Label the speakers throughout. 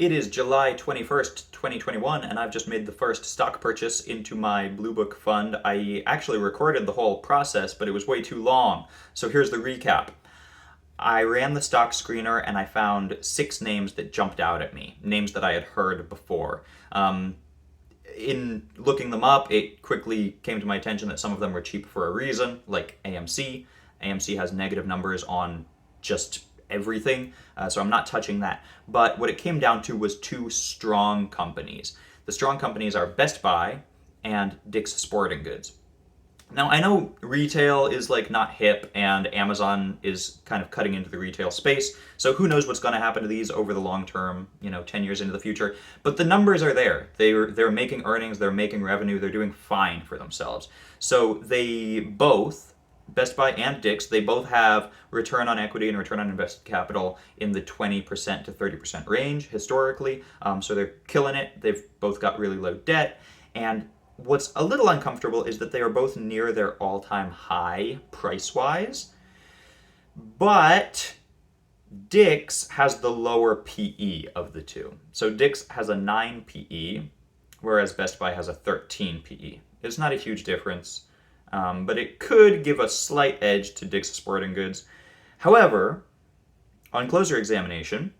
Speaker 1: It is July 21st, 2021, and I've just made the first stock purchase into my Blue Book fund. I actually recorded the whole process, but it was way too long. So here's the recap. I ran the stock screener and I found 6 names that jumped out at me, names that I had heard before. In looking them up, it quickly came to my attention that some of them were cheap for a reason, like AMC. AMC has negative numbers on just everything, so I'm not touching that. But what it came down to was 2 strong companies. The strong companies are Best Buy and Dick's Sporting Goods. Now, I know retail is like not hip and Amazon is kind of cutting into the retail space. So who knows what's going to happen to these over the long term, 10 years into the future. But the numbers are there. They're making earnings, they're making revenue, they're doing fine for themselves. So they both, Best Buy and Dick's, they both have return on equity and return on invested capital in the 20% to 30% range historically. So they're killing it. They've both got really low debt. And what's a little uncomfortable is that they are both near their all-time high price-wise, but Dick's has the lower PE of the two. So Dick's has a 9 PE, whereas Best Buy has a 13 PE. It's not a huge difference, but it could give a slight edge to Dick's Sporting Goods. However, on closer examination,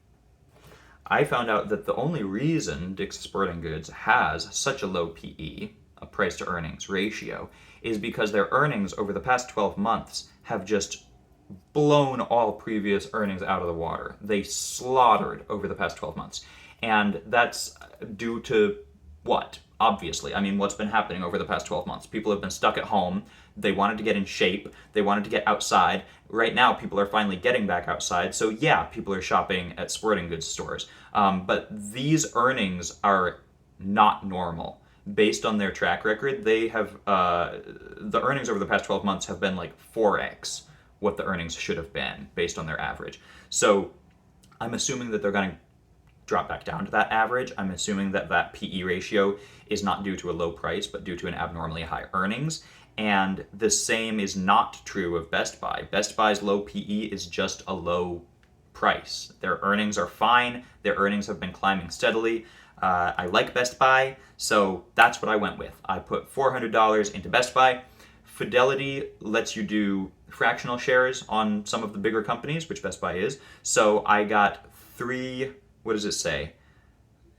Speaker 1: I found out that the only reason Dick's Sporting Goods has such a low PE, a price to earnings ratio, is because their earnings over the past 12 months have just blown all previous earnings out of the water. They slaughtered over the past 12 months. And that's due to what? Obviously, what's been happening over the past 12 months? People have been stuck at home. They wanted to get in shape. They wanted to get outside. Right now, people are finally getting back outside. So yeah, people are shopping at sporting goods stores. But these earnings are not normal. Based on their track record, they have the earnings over the past 12 months have been like 4x what the earnings should have been based on their average. So I'm assuming that they're going to drop back down to that average. I'm assuming that that PE ratio is not due to a low price, but due to an abnormally high earnings. And the same is not true of Best Buy. Best Buy's low PE is just a low price. Their earnings are fine. Their earnings have been climbing steadily. I like Best Buy, so that's what I went with. I put $400 into Best Buy. Fidelity lets you do fractional shares on some of the bigger companies, which Best Buy is. So I got what does it say?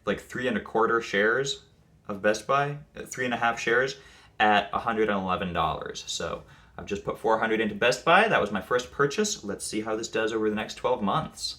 Speaker 1: Like 3.25 shares of Best Buy, 3.5 shares at $111. So I've just put $400 into Best Buy. That was my first purchase. Let's see how this does over the next 12 months.